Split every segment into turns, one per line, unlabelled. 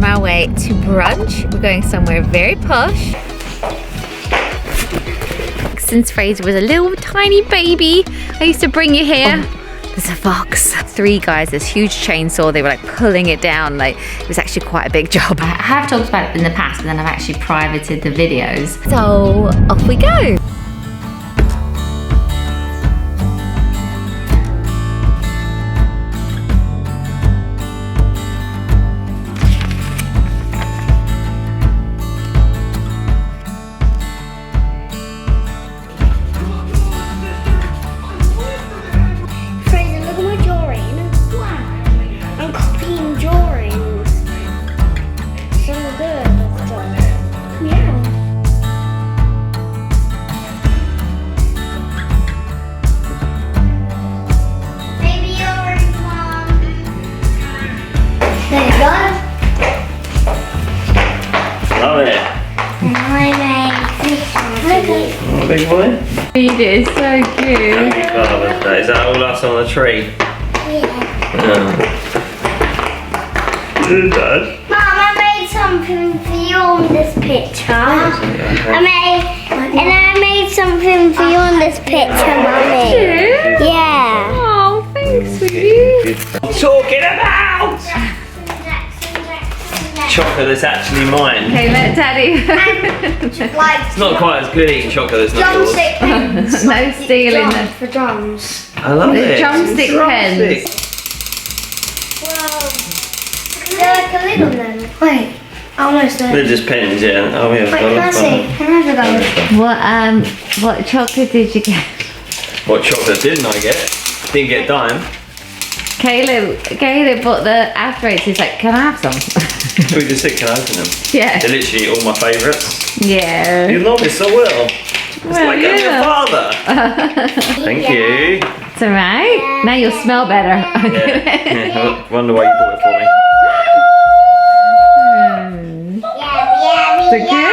our way to brunch. We're going somewhere very posh. Since Fraser was a little tiny baby, I used to bring you here. There's a fox. 3 guys, this huge chainsaw, they were like pulling it down. Like, it was actually quite a big job. I have talked about it in the past, but then I've actually privated the videos. So off we go.
Big boy?
He did, so cute.
Father's Day. Is that all us on the tree? Yeah. Dad?
Mom, I made something for you on this picture. I made something for you on this picture, Mummy. Yeah.
Oh, thanks, sweetie.
Talking about! Chocolate that's actually mine.
Okay, let Daddy.
It's not quite as good eating chocolate that's not yours.
No stealing them.
For drums.
I love it.
Drumstick pens.
Wow. They're like a little then. Wait, almost there.
They're just pens, yeah. Oh yeah.
Wait, can I see? Can I have a go?
What chocolate did you get?
What chocolate didn't I get? Didn't get dime.
Caleb bought the aspirates. He's like, can I have some?
We just said, can I open them?
Yeah.
They're literally all my favourites.
Yeah.
You love it so well. It's like I'm your father. Thank you.
It's alright. Now you'll smell better.
Yeah. Wonder why you bought it for me.
Is it good?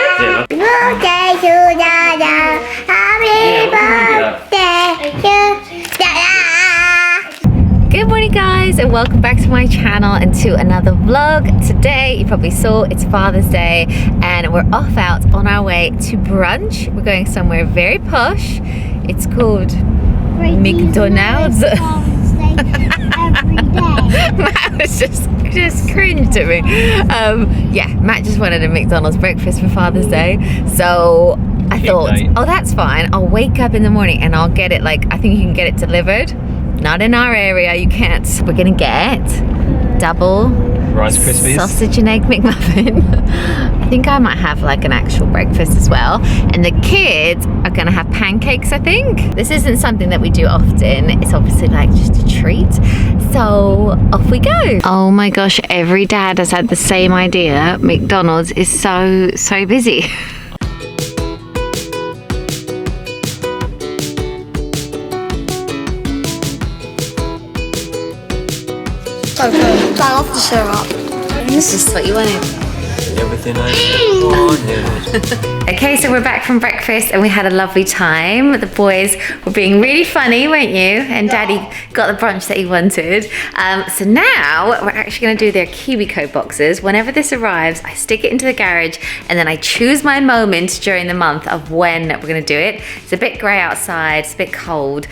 Good morning guys, and welcome back to my channel and to another vlog. Today, you probably saw, it's Father's Day and we're off out on our way to brunch. We're going somewhere very posh. It's called McDonald's. Matt was just cringed at me. Yeah, Matt just wanted a McDonald's breakfast for Father's Day. So I thought, oh that's fine. I'll wake up in the morning and I'll get it, like, I think you can get it delivered. Not in our area, you can't. We're gonna get double
Rice Krispies,
sausage and egg McMuffin. I think I might have like an actual breakfast as well. And the kids are gonna have pancakes, I think. This isn't something that we do often. It's obviously like just a treat. So off we go. Oh my gosh, every dad has had the same idea. McDonald's is so busy.
I love the syrup.
This is what you wanted.
everything I wanted.
Okay, so we're back from breakfast and we had a lovely time. The boys were being really funny, weren't you? And Daddy got the brunch that he wanted. So now we're actually gonna do their KiwiCo boxes. Whenever this arrives, I stick it into the garage and then I choose my moment during the month of when we're gonna do it. It's a bit grey outside, it's a bit cold.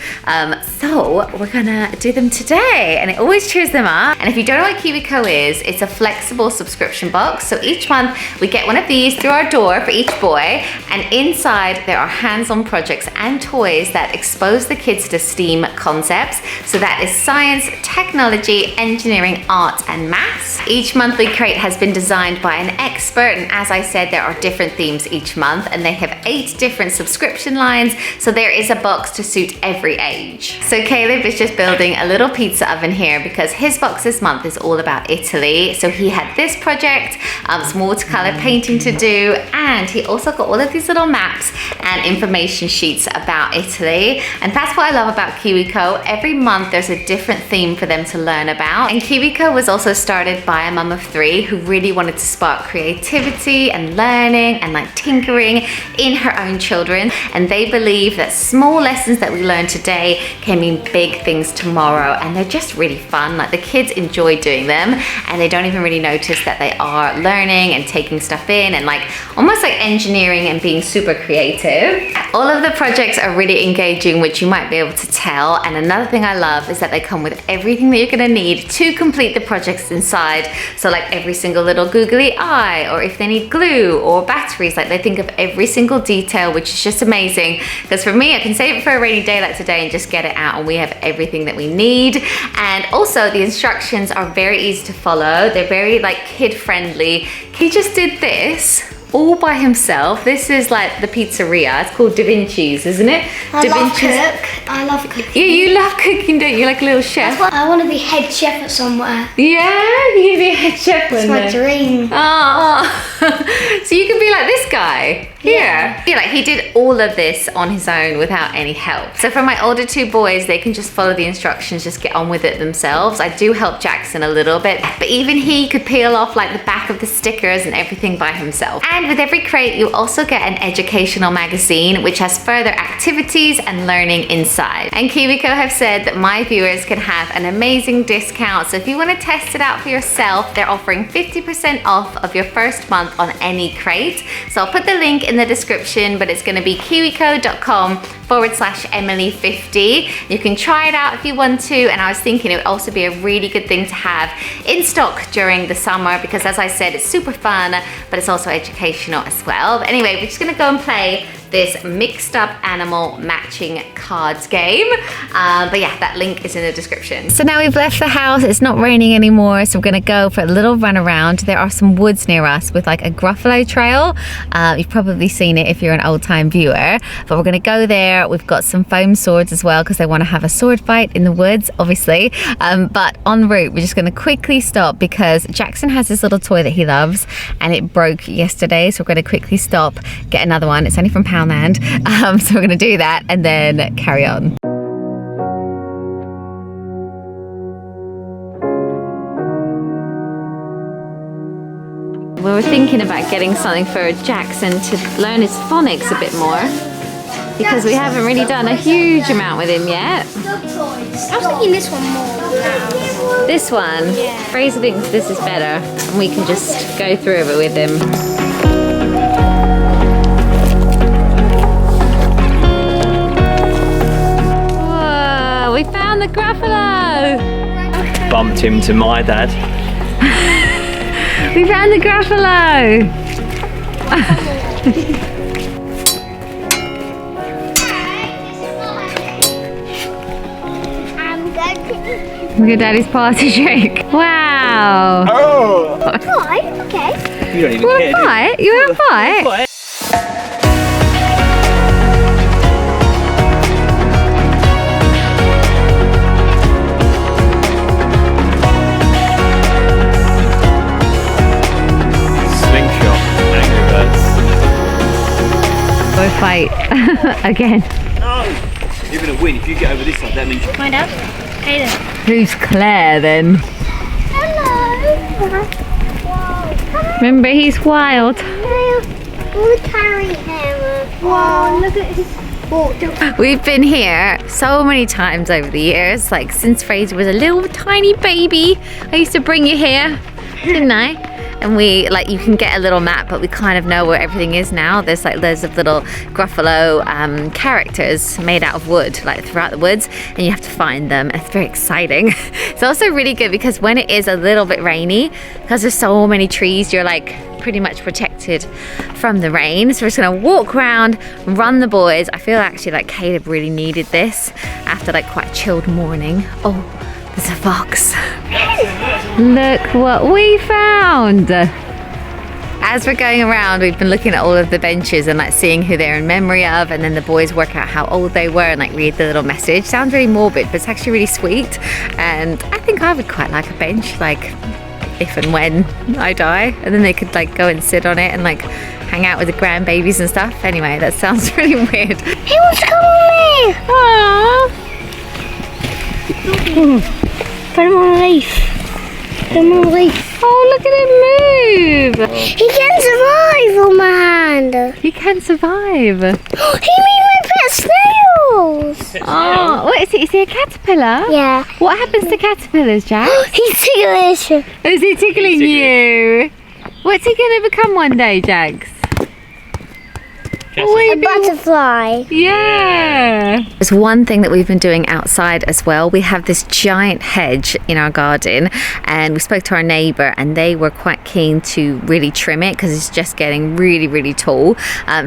So we're gonna do them today and I always choose them up. And if you don't know what KiwiCo is, it's a flexible subscription box. So each month we get one of these through our door for each boy, and inside there are hands-on projects and toys that expose the kids to STEAM concepts. So that is science, technology, engineering, art, and maths. Each monthly crate has been designed by an expert, and as I said, there are different themes each month, and they have 8 different subscription lines, so there is a box to suit every age. So Caleb is just building a little pizza oven here because his box this month is all about Italy. So he had this project, some watercolor painting to do, and he also got all of these little maps and information sheets about Italy. And that's what I love about KiwiCo. Every month there's a different theme for them to learn about. And KiwiCo was also started by a mum of 3 who really wanted to spark creativity and learning and like tinkering in her own children. And they believe that small lessons that we learn today can mean big things tomorrow. And they're just really fun. Like the kids enjoy doing them and they don't even really notice that they are learning and taking stuff in and like almost like engineering and being super creative. All of the projects are really engaging, which you might be able to tell. And another thing I love is that they come with everything that you're gonna need to complete the projects inside. So like every single little googly eye, or if they need glue or batteries, like they think of every single detail, which is just amazing. Because for me, I can save it for a rainy day like today and just get it out and we have everything that we need. And also the instructions are very easy to follow. They're very like kid friendly. He just did this all by himself. This is like the pizzeria. It's called Da Vinci's, isn't it?
I love cook. I love cooking.
Yeah, you love cooking, don't you? Like a little chef.
I want to be head chef at somewhere.
Yeah, you can be a head chef.
It's my dream.
Oh, so you can be like this guy. Yeah. Yeah, like he did all of this on his own without any help. So for my older 2 boys, they can just follow the instructions, just get on with it themselves. I do help Jackson a little bit, but even he could peel off like the back of the stickers and everything by himself. And with every crate, you also get an educational magazine, which has further activities and learning inside. And KiwiCo have said that my viewers can have an amazing discount. So if you want to test it out for yourself, they're offering 50% off of your first month on any crate. So I'll put the link in the description, but it's going to be kiwico.com/Emily50. You can try it out if you want to, and I was thinking it would also be a really good thing to have in stock during the summer because, as I said, it's super fun, but it's also educational as well. But anyway, we're just going to go and play this mixed up animal matching cards game. But yeah, that link is in the description. So now we've left the house, it's not raining anymore, so we're gonna go for a little run around. There are some woods near us with like a Gruffalo trail. You've probably seen it if you're an old time viewer, but we're gonna go there. We've got some foam swords as well because they wanna have a sword fight in the woods, obviously. But en route, we're just gonna quickly stop because Jackson has this little toy that he loves and it broke yesterday. So we're gonna quickly stop, get another one. It's only from Poundland. So we're gonna do that and then carry on. We were thinking about getting something for Jackson to learn his phonics a bit more because we haven't really done a huge amount with him yet.
I was thinking this one more.
This one?
Yeah.
Fraser thinks this is better and we can just go through it with him. We found the Gruffalo!
Bumped him to my dad.
We found the Gruffalo! Look at Daddy's party trick. Wow!
Oh!
Fine, okay.
You don't even
You want
care,
to fight? You want to fight? Go fight again.
No! You're gonna win if you get over this side. That means you
Find out. Hey then.
Who's Claire then?
Hello. Wow.
Remember, he's wild.
We'll carry him. Wow, look at his foot.
We've been here so many times over the years, like since Fraser was a little tiny baby. I used to bring you here, didn't I? And we, like, you can get a little map, but we kind of know where everything is now. There's like loads of little Gruffalo characters made out of wood, like throughout the woods, and you have to find them. And it's very exciting. It's also really good because when it is a little bit rainy, because there's so many trees, you're like pretty much protected from the rain. So we're just gonna walk around, run the boys. I feel actually like Caleb really needed this after like quite a chilled morning. Oh, there's a fox. Look what we found. As we're going around, we've been looking at all of the benches and like seeing who they're in memory of, and then the boys work out how old they were and like read the little message. Sounds really morbid, but it's actually really sweet. And I think I would quite like a bench like if and when I die, and then they could like go and sit on it and like hang out with the grandbabies and stuff. Anyway, that sounds really weird.
He wants to come with me.
Aww.
Put him on a leaf. Put him on a leaf.
Oh, look at him move.
He can survive on my hand.
He can survive.
He made my pet snails.
Oh, what is he? Is he a caterpillar?
Yeah.
What happens to caterpillars, Jack?
He's ticklish.
Is he tickling you? What's he going to become one day, Jax?
A butterfly.
Yeah. There's one thing that we've been doing outside as well. We have this giant hedge in our garden, and we spoke to our neighbour, and they were quite keen to really trim it because it's just getting really, really tall.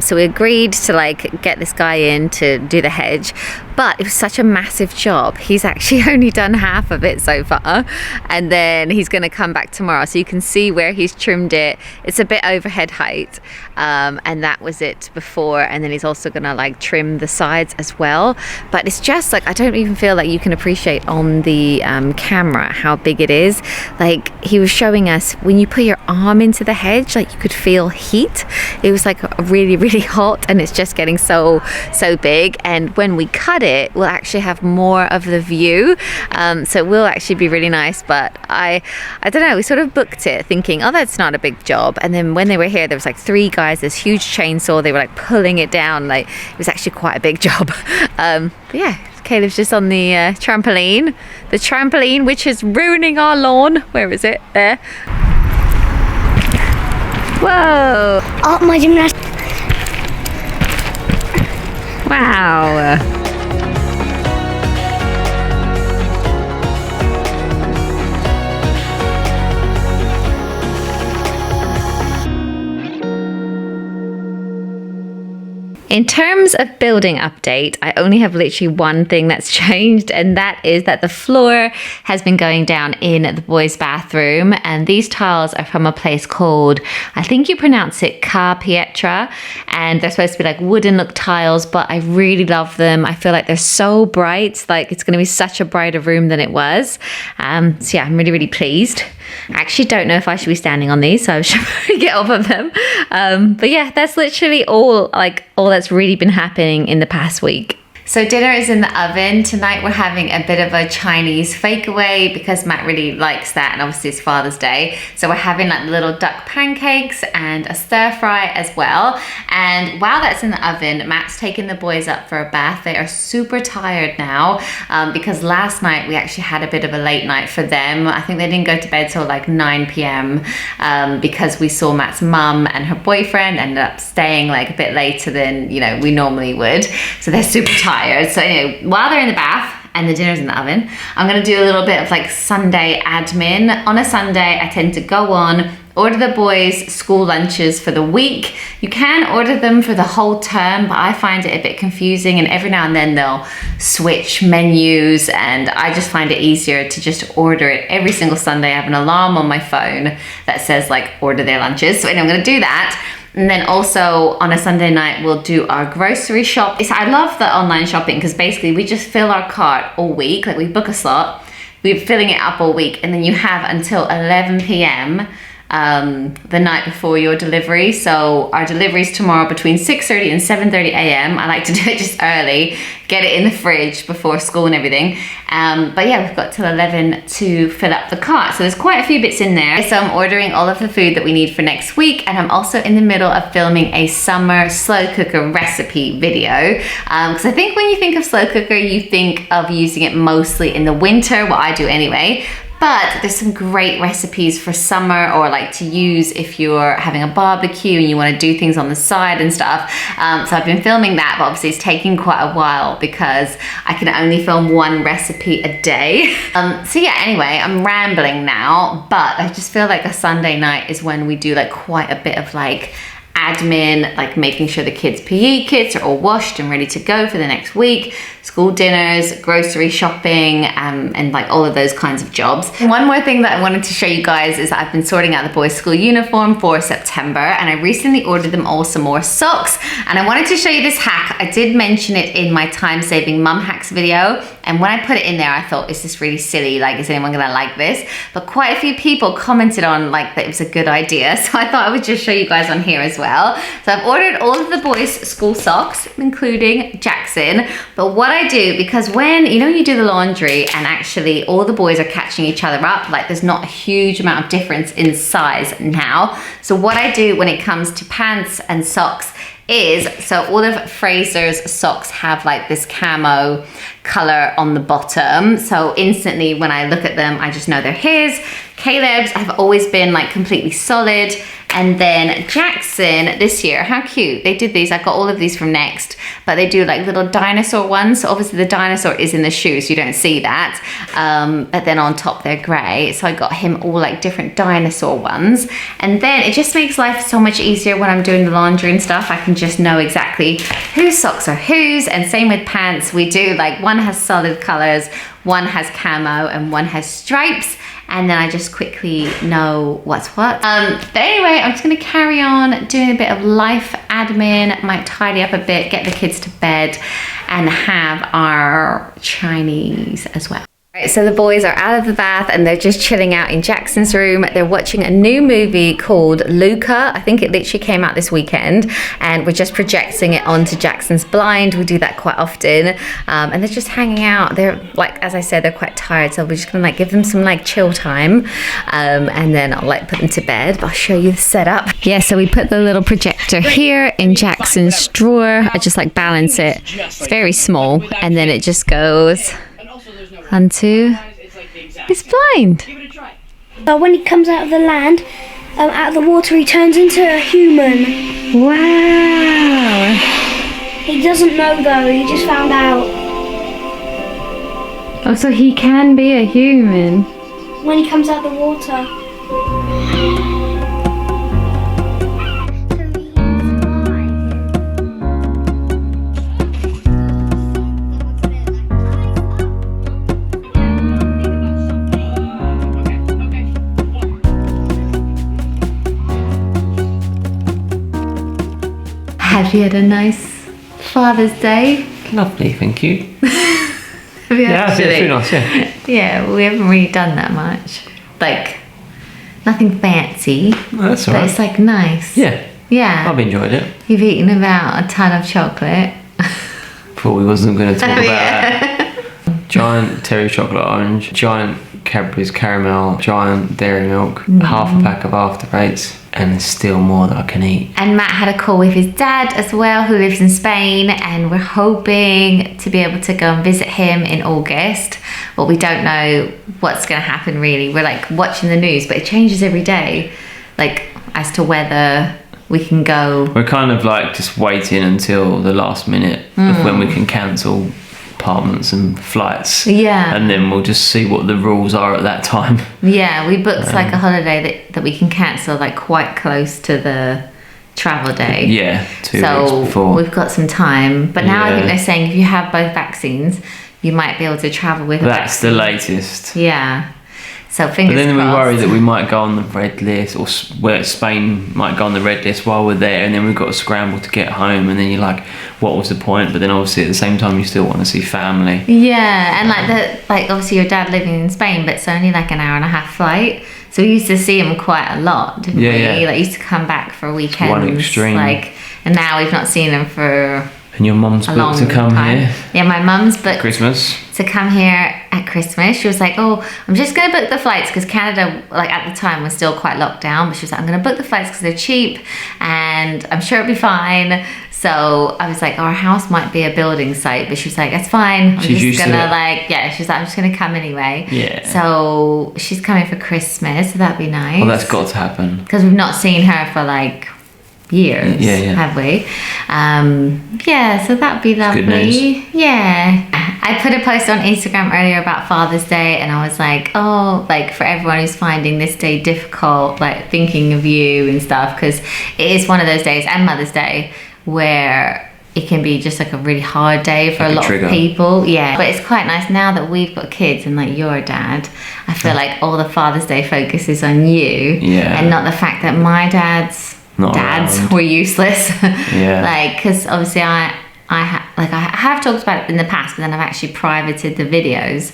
So we agreed to like get this guy in to do the hedge, but it was such a massive job. He's actually only done half of it so far, and then he's going to come back tomorrow. So you can see where he's trimmed it. It's a bit over head height, and that was it before. And then he's also gonna like trim the sides as well, but it's just like I don't even feel like you can appreciate on the camera how big it is. Like he was showing us, when you put your arm into the hedge, like you could feel heat. It was like really, really hot, and it's just getting so big. And when we cut it, we'll actually have more of the view, so it will actually be really nice. But I don't know, we sort of booked it thinking, oh, that's not a big job, and then when they were here, there was like 3 guys, this huge chainsaw, they were like pulling it down. Like it was actually quite a big job. But yeah, Caleb's just on the trampoline which is ruining our lawn. Where is it? There. Whoa.
Oh, my gymnastics.
Wow. In terms of building update, I only have literally one thing that's changed, and that is that the floor has been going down in the boys' bathroom, and these tiles are from a place called, I think you pronounce it Ca Pietra, and they're supposed to be like wooden look tiles, but I really love them. I feel like they're so bright, like it's going to be such a brighter room than it was. So yeah, I'm really, really pleased. I actually don't know if I should be standing on these, so I should probably get off of them. But yeah, that's literally all that's really been happening in the past week. So dinner is in the oven. Tonight we're having a bit of a Chinese fakeaway because Matt really likes that, and obviously it's Father's Day. So we're having like little duck pancakes and a stir fry as well. And while that's in the oven, Matt's taking the boys up for a bath. They are super tired now because last night we actually had a bit of a late night for them. I think they didn't go to bed till like 9 p.m. Because we saw Matt's mum and her boyfriend ended up staying like a bit later than, you know, we normally would. So they're super tired. So anyway, while they're in the bath and the dinner's in the oven, I'm gonna do a little bit of like Sunday admin. On a Sunday, I tend to go on, order the boys school lunches for the week. You can order them for the whole term, but I find it a bit confusing, and every now and then they'll switch menus, and I just find it easier to just order it every single Sunday. I have an alarm on my phone that says like order their lunches. So anyway, I'm gonna do that. And then also on a Sunday night, we'll do our grocery shop. I love the online shopping because basically we just fill our cart all week. Like we book a slot, we're filling it up all week, and then you have until 11 p.m. The night before your delivery. So our delivery is tomorrow between 6:30 and 7:30 a.m. I like to do it just early, get it in the fridge before school and everything. But yeah, we've got till 11 to fill up the cart. So there's quite a few bits in there. So I'm ordering all of the food that we need for next week, and I'm also in the middle of filming a summer slow cooker recipe video. Because I think when you think of slow cooker, you think of using it mostly in the winter, what I do anyway. But there's some great recipes for summer, or like to use if you're having a barbecue and you want to do things on the side and stuff. So I've been filming that, but obviously it's taking quite a while because I can only film one recipe a day. So yeah, anyway, I'm rambling now, but I just feel like a Sunday night is when we do like quite a bit of like admin, like making sure the kids' PE kits are all washed and ready to go for the next week, school dinners, grocery shopping, and like all of those kinds of jobs. One more thing that I wanted to show you guys is that I've been sorting out the boys' school uniform for September, and I recently ordered them all some more socks, and I wanted to show you this hack. I did mention it in my time-saving mum hacks video, and when I put it in there, I thought, is this really silly? Like, is anyone gonna like this? But quite a few people commented on like that it was a good idea, so I thought I would just show you guys on here as well. So I've ordered all of the boys' school socks, including Jackson, but what I do, because when, you know, you do the laundry and actually all the boys are catching each other up, like there's not a huge amount of difference in size now. So what I do when it comes to pants and socks is, so all of Fraser's socks have like this camo color on the bottom. So instantly when I look at them, I just know they're his. Caleb's have always been like completely solid. And then Jackson this year, how cute. They did these, I got all of these from Next, but they do like little dinosaur ones. So obviously the dinosaur is in the shoe, so you don't see that. But then on top they're gray. So I got him all like different dinosaur ones. And then it just makes life so much easier when I'm doing the laundry and stuff. I can just know exactly whose socks are whose. And same with pants. We do like, one has solid colors, one has camo, and one has stripes. And then I just quickly know what's what. But anyway, I'm just gonna carry on doing a bit of life admin, might tidy up a bit, get the kids to bed, and have our Chinese as well. Right, so the boys are out of the bath and they're just chilling out in Jackson's room. They're watching a new movie called Luca. I think it literally came out this weekend, and we're just projecting it onto Jackson's blind. We do that quite often. And they're just hanging out. They're like, as I said, they're quite tired, so we're just gonna like give them some like chill time. And then I'll like put them to bed, but I'll show you the setup. Yeah, so we put the little projector here in Jackson's drawer. I just like balance it. It's very small, and then it just goes onto his blind.
But when he comes out of the land, out of the water, he turns into a human.
Wow.
He doesn't know though, he just found out.
Oh, so he can be a human.
When he comes out of the water.
Have you had a nice Father's Day?
Lovely, thank you.
Have you
Yeah, it's
actually?
really nice, yeah.
Yeah, we haven't really done that much. Like, nothing fancy.
No, that's
But
alright.
it's like nice.
Yeah,
Yeah.
I've enjoyed it.
You've eaten about a ton of chocolate.
Thought we wasn't going to talk
Oh,
about
yeah.
that. Giant Terry chocolate orange, giant Cadbury's caramel, giant dairy milk, half a pack of After Eights, and there's still more that I can eat.
And Matt had a call with his dad as well, who lives in Spain, and we're hoping to be able to go and visit him in August. But we don't know what's going to happen really. We're like watching the news, but it changes every day, like as to whether we can go.
We're kind of like just waiting until the last minute of when we can cancel apartments and flights.
Yeah.
And then we'll just see what the rules are at that time.
Yeah, we booked like a holiday that we can cancel like quite close to the travel day.
Yeah, 2 weeks
So
before.
we've got some time. But now I think
Yeah.
they're saying if you have both vaccines, you might be able to travel with a
That's the
vaccine.
latest.
Yeah. So fingers
But then we
crossed.
worry that we might go on the red list, or where Spain might go on the red list while we're there, and then we've got to scramble to get home, and then you're like, what was the point? But then obviously at the same time you still want to see family.
Yeah, and like obviously your dad living in Spain, but it's only like an hour and a half flight. So we used to see him quite a lot, didn't
Yeah,
we?
yeah.
Like used to come back for weekends.
One extreme.
Like, and now we've not seen him for
And your mum's
a long
booked to come
time.
here
Yeah, my mum's booked
Christmas.
to come here at Christmas. She was like, oh, I'm just going to book the flights because Canada, like at the time, was still quite locked down. But she was like, I'm going to book the flights because they're cheap and I'm sure it'll be fine. So I was like, our house might be a building site. But she was like, that's fine. I'm
She's used
just
to
going to
it.
like, yeah, she's like, I'm just going to come anyway.
Yeah.
So she's coming for Christmas. So that'd be nice.
Well, that's got to happen.
Because we've not seen her for like years,
Yeah.
have we? Yeah, so that'd be lovely.
good news.
Yeah. I put a post on Instagram earlier about Father's Day, and I was like, oh, like for everyone who's finding this day difficult, like thinking of you and stuff, because it is one of those days, and Mother's Day, where it can be just like a really hard day for
Like
a
a
lot
trigger.
of people. Yeah, but it's quite nice now that we've got kids and like you're a dad. I feel like all the Father's Day focus is on you,
Yeah.
and not the fact that my dads
Not around.
were useless.
Yeah.
Like, because obviously I have talked about it in the past, but then I've actually privated the videos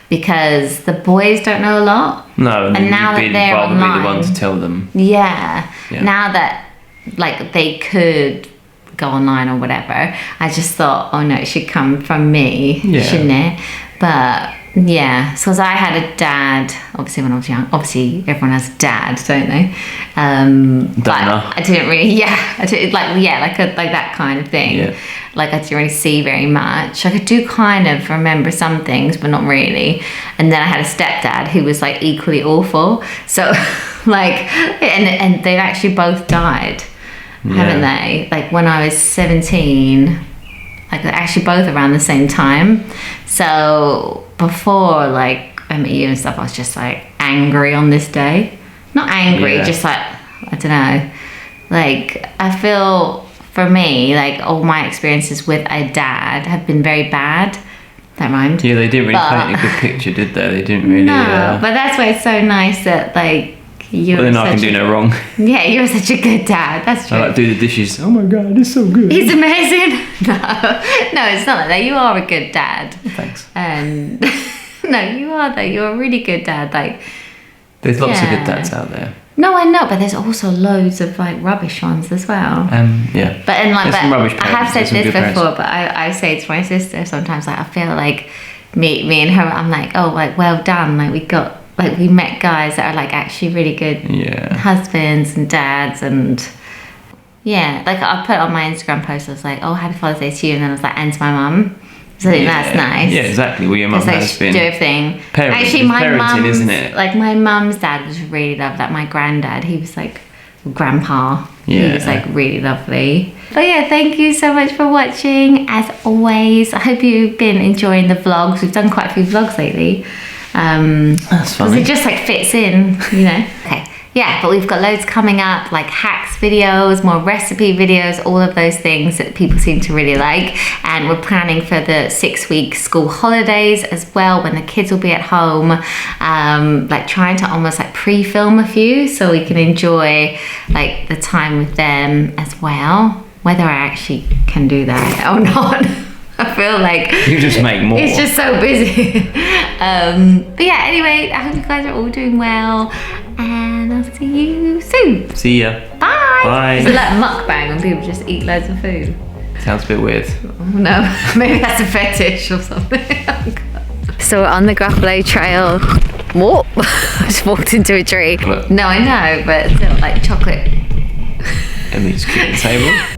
because the boys don't know a lot.
No, and
now that
you'd
they're
rather be the one
online-
to tell them.
Yeah.
Yeah.
Now that like they could go online or whatever, I just thought, oh no, it should come from me,
Yeah.
shouldn't it? But yeah, so I had a dad, obviously when I was young, obviously everyone has a dad, don't they? But
know.
I didn't really, like that kind of thing.
Yeah.
Like I didn't really see very much. I could do kind of remember some things, but not really. And then I had a stepdad who was like equally awful. So like, and they've actually both died, haven't they? Like when I was 17, like actually both around the same time. So before like I met you and stuff, I was just like angry on this day. Not angry,
Yeah.
just like, I don't know. Like I feel for me, like all my experiences with a dad have been very bad. That rhymed.
Yeah, they didn't really
But-
paint a good picture, did they? They didn't really.
No, but that's why it's so nice that like you're
Well, then I can do no wrong.
Yeah, you're such a good dad. That's true.
I like do the dishes. Oh my god, it's so good.
He's amazing. No, it's not like that. You are a good dad.
Thanks.
And no, you are though. You're a really good dad. Like,
There's lots of
Yeah.
good dads out there.
no, I know, but there's also loads of like rubbish ones as well.
Yeah.
But and like,
There's some rubbish
I have
parents,
said
there's some
this
good parents.
before, but I say to my sister sometimes, like I feel like me and her, I'm like, oh, like well done, like we met guys that are like actually really good
Yeah.
husbands and dads, and yeah, like I put on my Instagram post, I was like, oh, happy Father's Day to you, and then I was like, and to my mum. So I think that's nice.
Yeah, exactly. Well, your mum
It's like
has been.
do everything.
Parent-
Actually,
it's
my
parenting,
mum's,
isn't it?
like my mum's dad was really lovely. Like my granddad, he was like grandpa. He
Yeah.
was like really lovely. But yeah, thank you so much for watching. As always, I hope you've been enjoying the vlogs. We've done quite a few vlogs lately.
That's
Because
funny.
it just like fits in, you know. Okay. Yeah, but we've got loads coming up, like hacks videos, more recipe videos, all of those things that people seem to really like. And we're planning for the 6-week school holidays as well, when the kids will be at home. Like trying to almost like pre-film a few so we can enjoy like the time with them as well. Whether I actually can do that or not. I feel like
You just make more.
it's just so busy. But yeah, anyway, I hope you guys are all doing well, and I'll see you soon.
See ya.
Bye.
Bye.
Is it like mukbang when people just eat loads of food?
Sounds a bit weird.
Oh, no, maybe that's a fetish or something. So we're on the Gruffalo Trail. Whoop! I just walked into a tree.
Look.
No, I know, but still, like chocolate.
Emmy's cute at the table.